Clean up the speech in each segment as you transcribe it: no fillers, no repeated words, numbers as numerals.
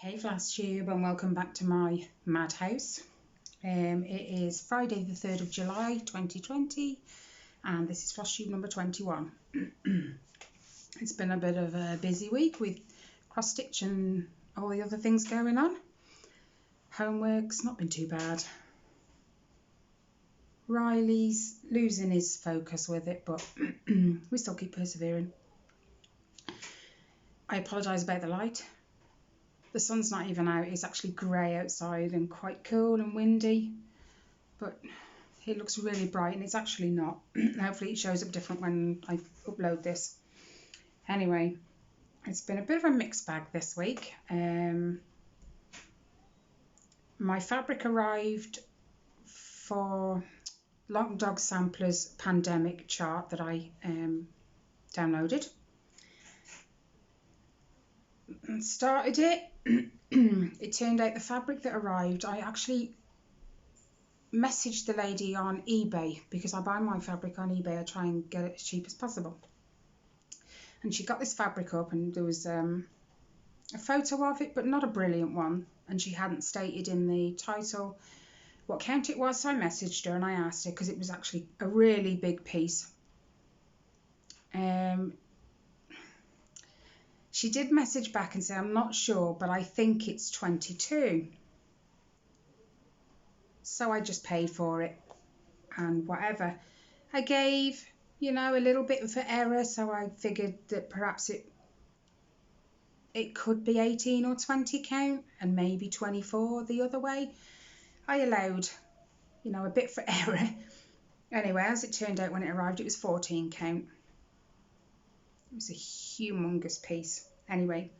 Hey Floss Tube, and welcome back to my madhouse. It is Friday the 3rd of July 2020 and this is Floss Tube number 21. It's been a bit of a busy week with cross stitch and all the other things going on. Homework's not been too bad. Riley's losing his focus with it, but we still keep persevering. I apologise about the light. The sun's not even out, it's actually grey outside and quite cool and windy, but it looks really bright and it's actually not. Hopefully it shows up different when I upload this. Anyway, it's been a bit of a mixed bag this week. My fabric arrived for Long Dog Sampler's pandemic chart that I downloaded. And started it. It turned out the fabric that arrived, I actually messaged the lady on eBay because I buy my fabric on eBay. I try and get it as cheap as possible. And she got this fabric up and there was a photo of it, but not a brilliant one. And she hadn't stated in the title what count it was, so I messaged her and I asked her because it was actually a really big piece. She did message back and say, I'm not sure, but I think it's 22. So I just paid for it and whatever. I gave, a little bit for error, so I figured that perhaps it could be 18 or 20 count and maybe 24 the other way. I allowed, a bit for error. Anyway, as it turned out when it arrived, it was 14 count. It was a humongous piece. Anyway,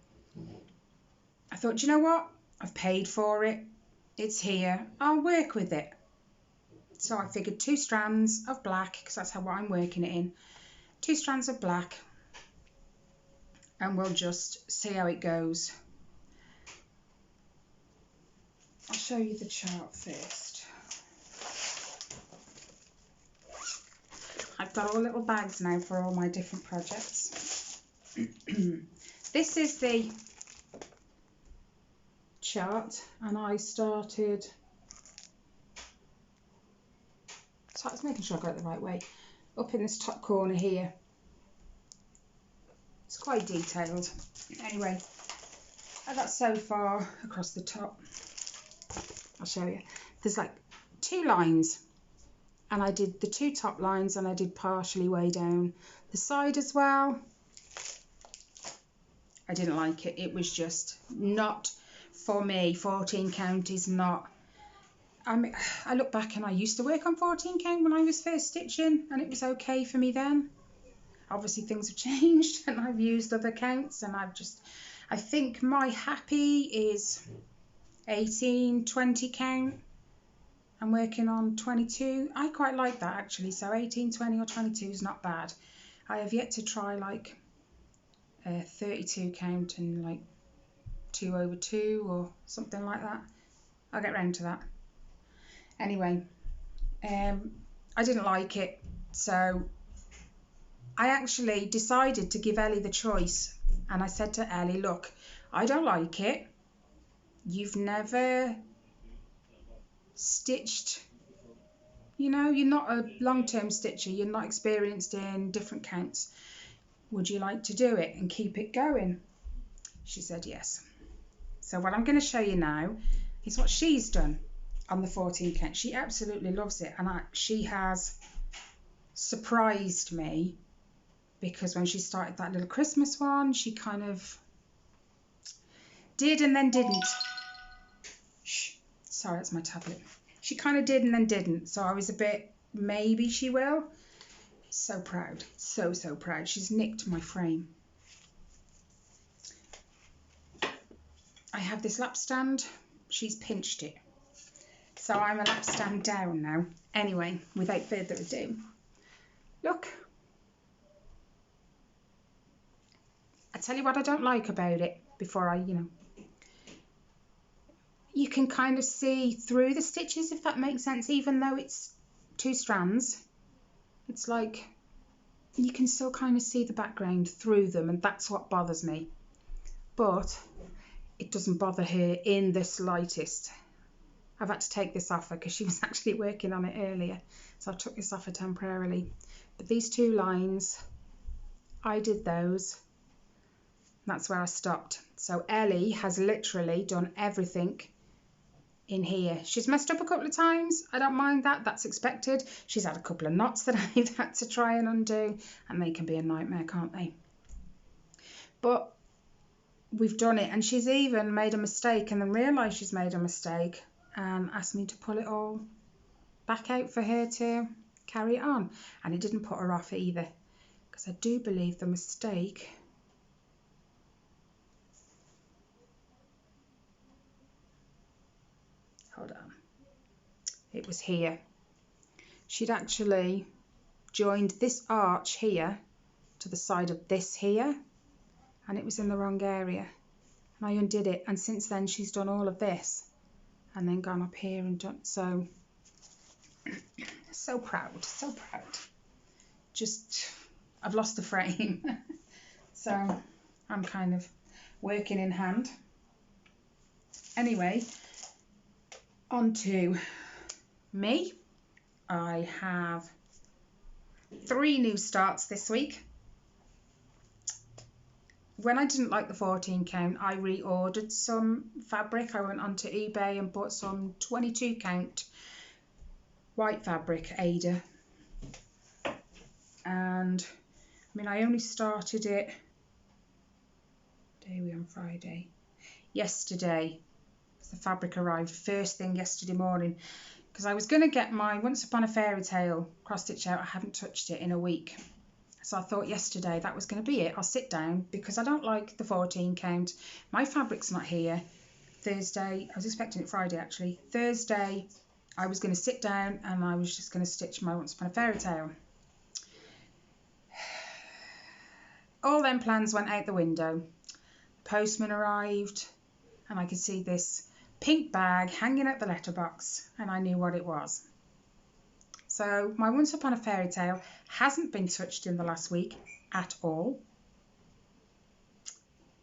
I thought, do you know what? I've paid for it. It's here. I'll work with it. So I figured 2 strands of black, because that's how I'm working it in. 2 strands of black. And we'll just see how it goes. I'll show you the chart first. I've got all little bags now for all my different projects. This is the chart, and I started, so I was making sure I got it the right way, up in this top corner here. It's quite detailed. Anyway, I got so far across the top. I'll show you. There's like 2 lines, and I did the 2 top lines and I did partially way down the side as well. I didn't like it. It was just not for me. 14 count is not. I look back and I used to work on 14 count when I was first stitching and it was okay for me then. Obviously things have changed and I've used other counts, and I think my happy is 18, 20 count. I'm working on 22. I quite like that actually. So 18, 20 or 22 is not bad. I have yet to try like 32 count and like 2/2 or something like that. I'll get round to that. Anyway, I didn't like it, so I actually decided to give Ellie the choice, and I said to Ellie, look, I don't like it. You've never stitched, you're not a long-term stitcher, you're not experienced in different counts. Would you like to do it and keep it going? She said yes. So what I'm going to show you now is what she's done on the 14 count. She absolutely loves it, and she has surprised me, because when she started that little Christmas one, she kind of did and then didn't. Shh, sorry, that's my tablet. She kind of did and then didn't, so I was a bit, maybe she will. So proud, so proud. She's nicked my frame. I have this lap stand. She's pinched it, so I'm a lap stand down now. Anyway, without further ado, look. I tell you what I don't like about it before you can kind of see through the stitches, if that makes sense, even though it's 2 strands. It's like you can still kind of see the background through them, and that's what bothers me. But it doesn't bother her in the slightest. I've had to take this off her because she was actually working on it earlier, so I took this off her temporarily. But these 2 lines, I did those. That's where I stopped. So Ellie has literally done everything in here. She's messed up a couple of times. I don't mind that. That's expected. She's had a couple of knots that I've had to try and undo, and they can be a nightmare, can't they? But we've done it, and she's even made a mistake and then realised she's made a mistake and asked me to pull it all back out for her to carry it on. And it didn't put her off either, because I do believe the mistake hold on, it was here. She'd actually joined this arch here to the side of this here, and it was in the wrong area, and I undid it, and since then she's done all of this and then gone up here and done so. So proud, so proud. Just, I've lost the frame. So I'm kind of working in hand. Anyway, on to me. I have 3 new starts this week. When I didn't like the 14 count, I reordered some fabric. I went onto eBay and bought some 22 count white fabric, Ada. And I mean, I only started it, day we on Friday, yesterday. The fabric arrived first thing yesterday morning, because I was going to get my Once Upon a Fairy Tale cross stitch out. I haven't touched it in a week, so I thought yesterday that was going to be it. I'll sit down because I don't like the 14 count. My fabric's not here. Thursday, I was expecting it Friday actually. Thursday I was going to sit down and I was just going to stitch my Once Upon a Fairy Tale. All them plans went out the window. Postman arrived and I could see this pink bag hanging at the letterbox, and I knew what it was. So my Once Upon a Fairy Tale hasn't been touched in the last week at all.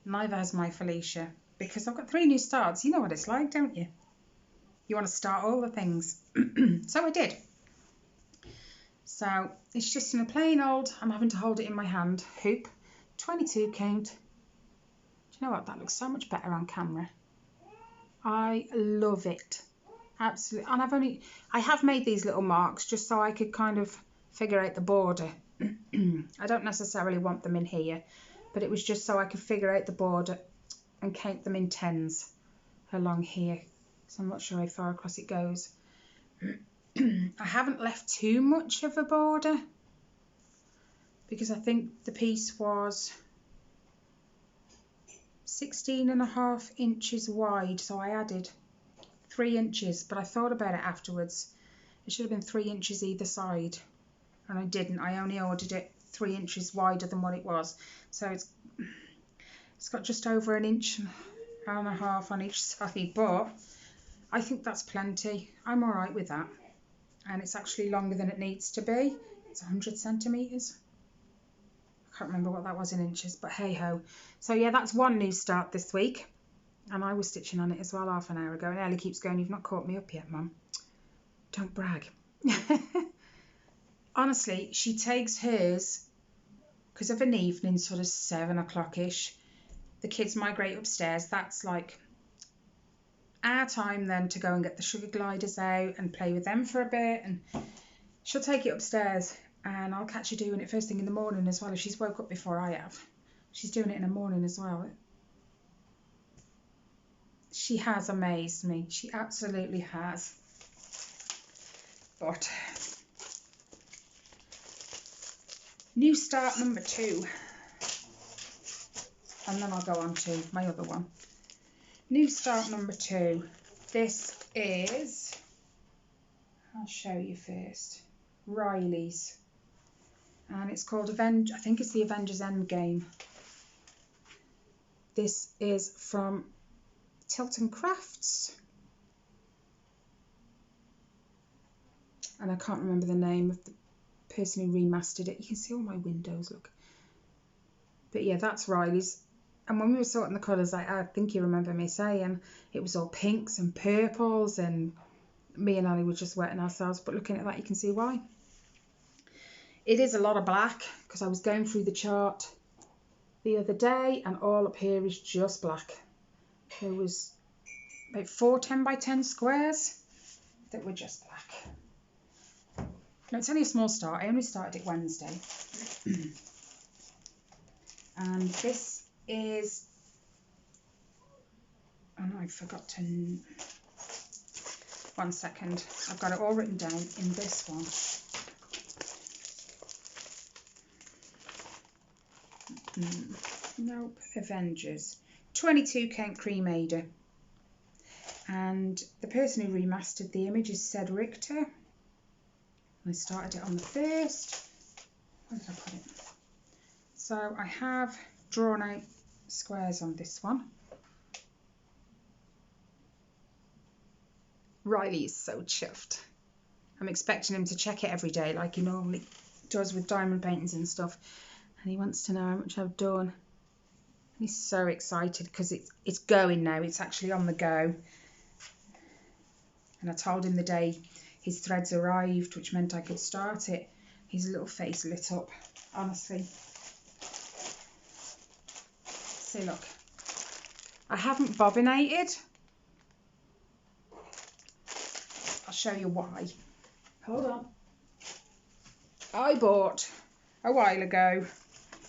Neither has my Felicia, because I've got 3 new starts. You know what it's like, don't you? You want to start all the things. So I did. So it's just in a plain old, I'm having to hold it in my hand, hoop, 22 count. Do you know what? That looks so much better on camera. I love it. Absolutely. And I have made these little marks just so I could kind of figure out the border. I don't necessarily want them in here, but it was just so I could figure out the border and count them in 10s along here. So I'm not sure how far across it goes. I haven't left too much of a border because I think the piece was 16.5 inches wide, so I added 3 inches, but I thought about it afterwards. It should have been 3 inches either side, and I didn't. I only ordered it 3 inches wider than what it was, so it's got just over 1.5 inches on each side, but I think that's plenty. I'm all right with that, and it's actually longer than it needs to be. It's 100 centimetres. I can't remember what that was in inches, but hey ho. So yeah, that's 1 new start this week, and I was stitching on it as well half an hour ago, and Ellie keeps going, "You've not caught me up yet, Mum." Don't brag. Honestly, she takes hers because of an evening, sort of 7 o'clock-ish. The kids migrate upstairs. That's like our time then to go and get the sugar gliders out and play with them for a bit, and she'll take it upstairs. And I'll catch her doing it first thing in the morning as well. If she's woke up before I have, she's doing it in the morning as well. She has amazed me. She absolutely has. But new start number 2. And then I'll go on to my other one. New start number 2. This is, I'll show you first, Riley's. And it's called I think it's the Avengers Endgame. This is from Tilton Crafts. And I can't remember the name of the person who remastered it. You can see all my windows, look. But yeah, that's Riley's. And when we were sorting the colours, I think you remember me saying it was all pinks and purples, and me and Ali were just wetting ourselves. But looking at that, you can see why. It is a lot of black, because I was going through the chart the other day and all up here is just black. There was about 4 10 by 10 squares that were just black. No, it's only a small start. I only started it Wednesday. And this is, oh no, I forgot to, 1 second. I've got it all written down in this one. Nope, Avengers. 22 count cremader. And the person who remastered the image is Ced Richter. I started it on the 1st. Where did I put it? So I have drawn out squares on this one. Riley is so chuffed. I'm expecting him to check it every day like he normally does with diamond paintings and stuff. And he wants to know how much I've done. He's so excited because it's going now. It's actually on the go. And I told him the day his threads arrived, which meant I could start it. His little face lit up, honestly. See, look. I haven't bobbinated. I'll show you why. Hold on. I bought a while ago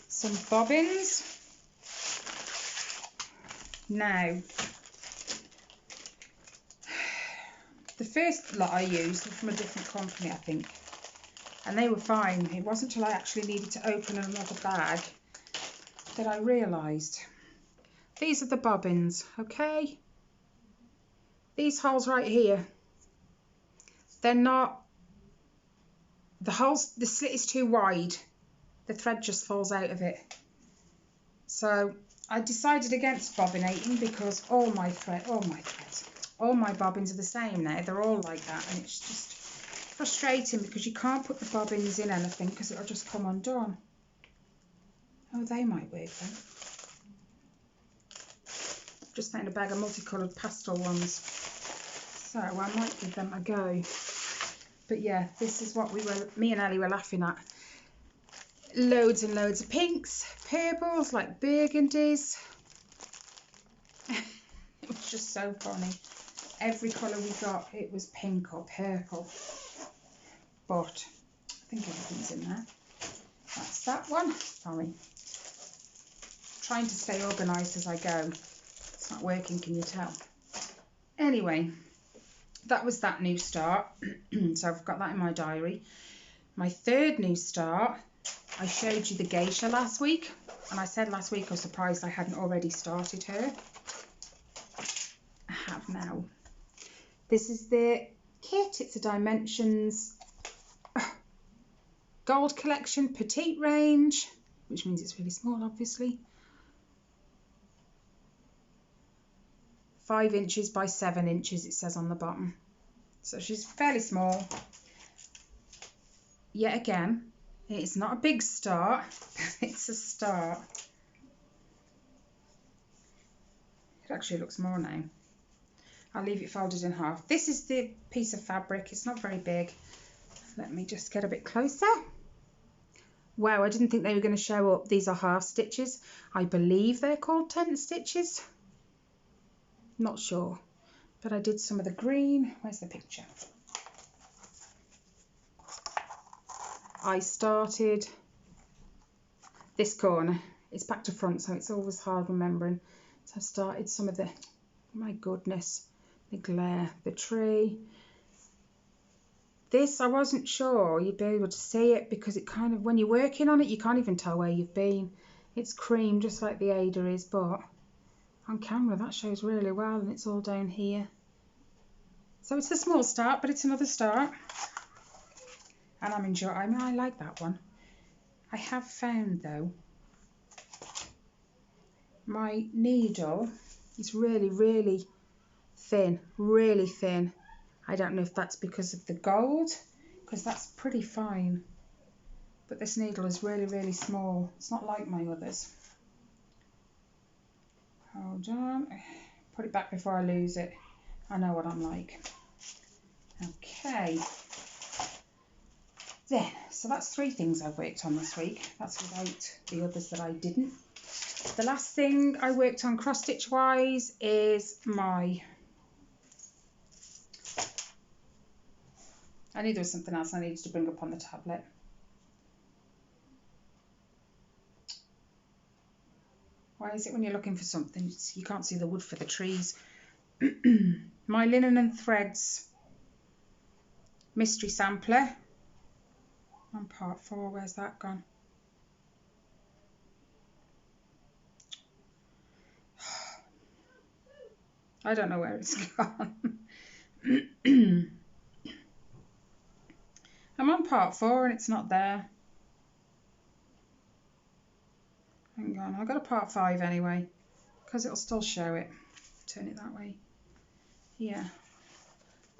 some bobbins. Now, the first lot I used were from a different company, I think, and they were fine. It wasn't until I actually needed to open another bag that I realised. These are the bobbins, okay? These holes right here, they're not, the slit is too wide. The thread just falls out of it. So I decided against bobbinating because all my bobbins are the same now. They're all like that, and it's just frustrating because you can't put the bobbins in anything because it'll just come undone. Oh, they might work then. Just found a bag of multicoloured pastel ones, so I might give them a go. But yeah, this is what me and Ali were laughing at. Loads and loads of pinks, purples, like burgundies. It was just so funny. Every colour we got, it was pink or purple. But I think everything's in there. That's that one. Sorry. Trying to stay organised as I go. It's not working, can you tell? Anyway, that was that new start. So I've got that in my diary. My third new start, I showed you the geisha last week. And I said last week I was surprised I hadn't already started her. I have now. This is the kit. It's a Dimensions Gold Collection Petite range, which means it's really small, obviously. 5 inches by 7 inches, it says on the bottom. So she's fairly small. Yet again, it's not a big start, but it's a start. It actually looks more now. I'll leave it folded in half. This is the piece of fabric. It's not very big. Let me just get a bit closer. Wow, I didn't think they were going to show up. These are half stitches. I believe they're called tent stitches. Not sure. But I did some of the green. Where's the picture? I started this corner. It's back to front, so it's always hard remembering. So I started some of the, my goodness, the glare, the tree. This, I wasn't sure you'd be able to see it because it kind of, when you're working on it, you can't even tell where you've been. It's cream, just like the Ada is, but on camera that shows really well, and it's all down here. So it's a small start, but it's another start. And I'm enjoying, I mean, I like that one. I have found, though, my needle is really, really thin, really thin. I don't know if that's because of the gold, because that's pretty fine. But this needle is really, really small. It's not like my others. Hold on. Put it back before I lose it. I know what I'm like. Okay. Then, so that's 3 things I've worked on this week. That's without the others that I didn't. The last thing I worked on cross stitch wise is my... I knew there was something else I needed to bring up on the tablet. Why is it when you're looking for something, you can't see the wood for the trees? My Linen and Threads mystery sampler on part 4. Where's that gone? I don't know where it's gone. I'm on part 4 and it's not there. Hang on, I've got a part 5 anyway, because it'll still show it. Turn it that way. Yeah.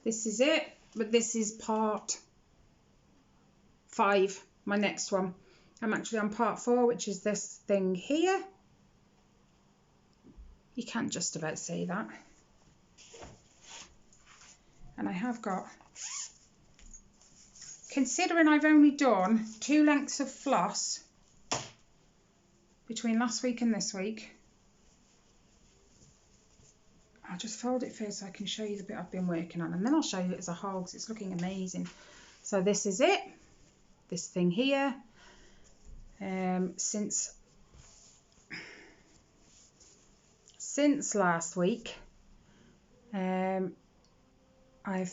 This is it, but this is part 5, my next one. I'm actually on part 4, which is this thing here. You can't just about say that. And I have got, considering I've only done 2 lengths of floss between last week and this week, I'll just fold it first so I can show you the bit I've been working on, and then I'll show you it as a whole because it's looking amazing. So this is it, this thing here. Since last week, I've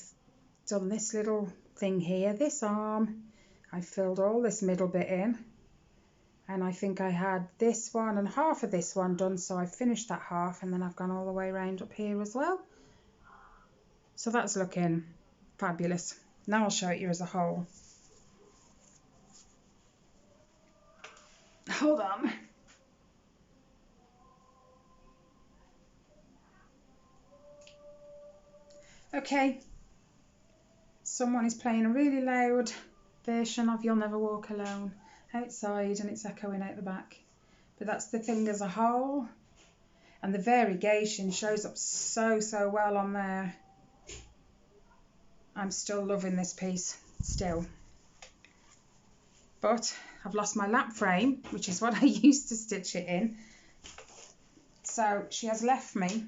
done this little thing here, this arm. I filled all this middle bit in, and I think I had this one and half of this one done, so I finished that half, and then I've gone all the way around up here as well. So that's looking fabulous. Now I'll show it you as a whole. Hold on. Okay, someone is playing a really loud version of You'll Never Walk Alone outside, and it's echoing out the back. But that's the thing as a whole, and the variegation shows up so well on there. I'm still loving this piece, still. But I've lost my lap frame, which is what I used to stitch it in. So she has left me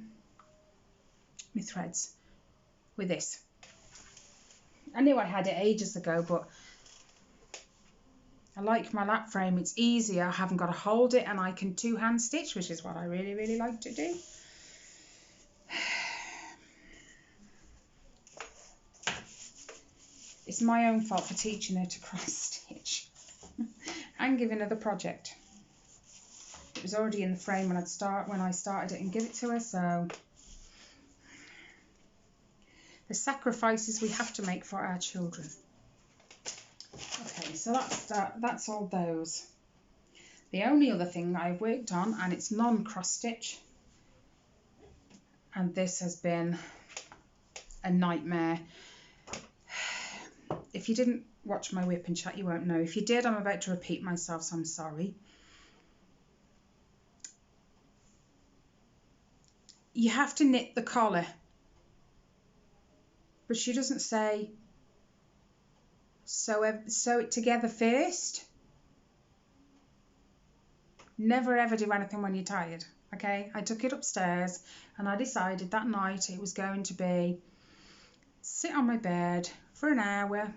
my threads with this. I knew I had it ages ago, but I like my lap frame. It's easier. I haven't got to hold it, and I can 2-hand stitch, which is what I really like to do. It's my own fault for teaching her to cross stitch and giving her the project. It was already in the frame when I started it and give it to her, so the sacrifices we have to make for our children. Okay, so that's all those. The only other thing I've worked on, and it's non-cross stitch, and this has been a nightmare. If you didn't watch my whip and chat, you won't know. If you did, I'm about to repeat myself, so I'm sorry. You have to knit the collar, but she doesn't say sew it together first. Never ever do anything when you're tired, okay? I took it upstairs and I decided that night it was going to be sit on my bed for an hour,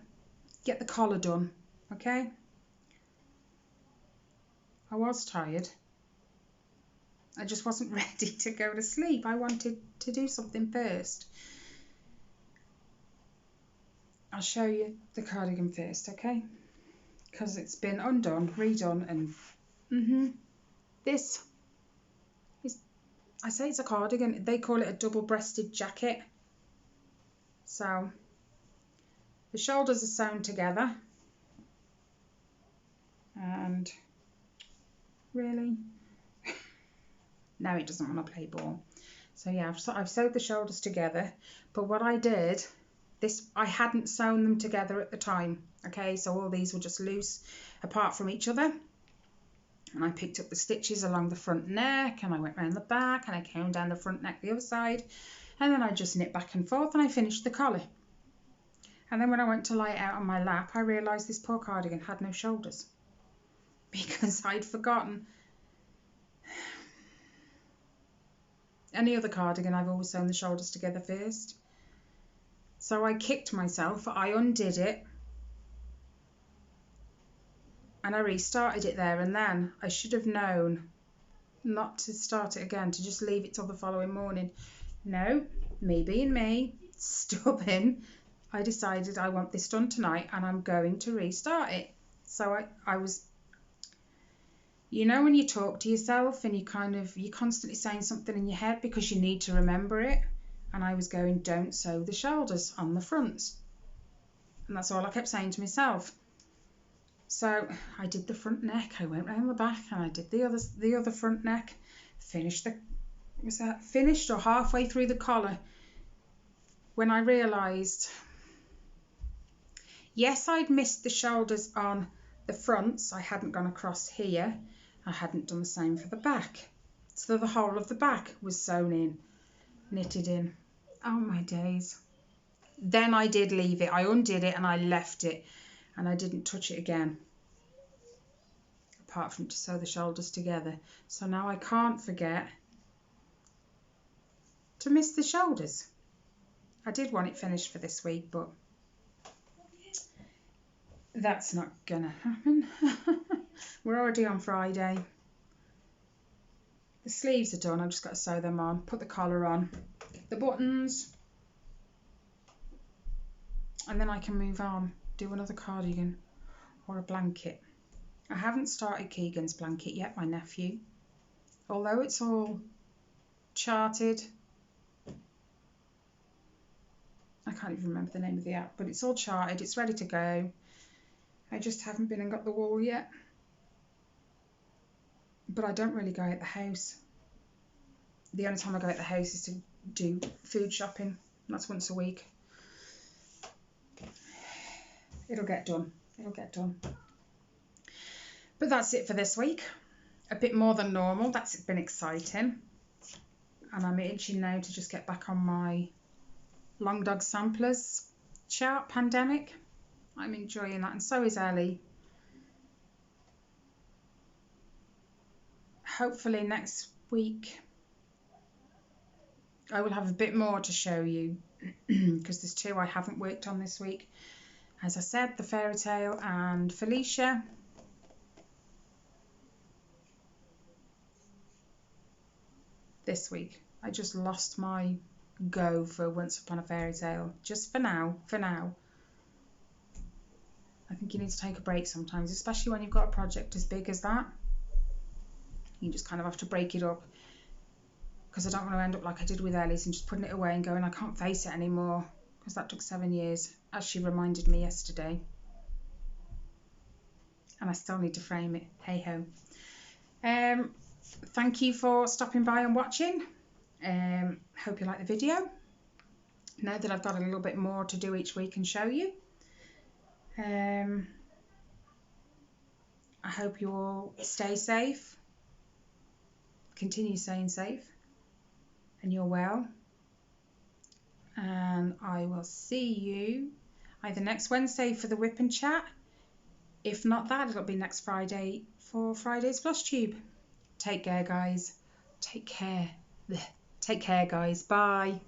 get the collar done, okay? I was tired. I just wasn't ready to go to sleep. I wanted to do something first. I'll show you the cardigan first, okay? Because it's been undone, redone, and this is, I say it's a cardigan. They call it a double-breasted jacket. So the shoulders are sewn together, and really, now it doesn't want to play ball. So yeah, I've sewed the shoulders together, but what I did, I hadn't sewn them together at the time, okay? So all these were just loose apart from each other. And I picked up the stitches along the front neck, and I went round the back, and I came down the front neck the other side, and then I just knit back and forth, and I finished the collar. And then when I went to lie it out on my lap, I realised this poor cardigan had no shoulders because I'd forgotten. Any other cardigan, I've always sewn the shoulders together first. So I kicked myself, I undid it, and I restarted it there and then. I should have known not to start it again, to just leave it till the following morning. No, me being me, stubborn, I decided I want this done tonight and I'm going to restart it. So I was, you know, when you talk to yourself and you're constantly saying something in your head because you need to remember it. And I was going, don't sew the shoulders on the fronts. And that's all I kept saying to myself. So I did the front neck, I went round the back, and I did the other front neck, finished or halfway through the collar, when I realised, yes, I'd missed the shoulders on the fronts, I hadn't gone across here, I hadn't done the same for the back. So the whole of the back was sewn in, knitted in. Oh my days. Then I did leave it, I undid it and I left it. And I didn't touch it again, apart from to sew the shoulders together. So now I can't forget to miss the shoulders. I did want it finished for this week, but that's not gonna happen. We're already on Friday. The sleeves are done, I've just got to sew them on, put the collar on, the buttons, and then I can move on. Do another cardigan or a blanket. I haven't started Keegan's blanket yet, my nephew. Although it's all charted. I can't even remember the name of the app, but it's all charted, it's ready to go. I just haven't been and got the wool yet. But I don't really go out the house. The only time I go out the house is to do food shopping. That's once a week. It'll get done. It'll get done. But that's it for this week. A bit more than normal. That's been exciting. And I'm itching now to just get back on my Long Dog Samplers chart, Pandemic. I'm enjoying that, and so is Ellie. Hopefully next week I will have a bit more to show you because there's two I haven't worked on this week. As I said, the Fairy Tale and Felicia. This week I just lost my go for Once Upon a Fairy Tale. Just for now. I think you need to take a break sometimes, especially when you've got a project as big as that. You just kind of have to break it up, because I don't want to end up like I did with Ellie's and just putting it away and going, I can't face it anymore, because that took 7 years, as she reminded me yesterday. And I still need to frame it. Hey ho. Thank you for stopping by and watching. Hope you like the video. Now that I've got a little bit more to do each week and show you. I hope you all stay safe. Continue staying safe. And you're well. And I will see you either next Wednesday for the Whip and Chat. If not that, it'll be next Friday for Friday's Floss Tube. Take care, guys. Take care. Take care, guys. Bye.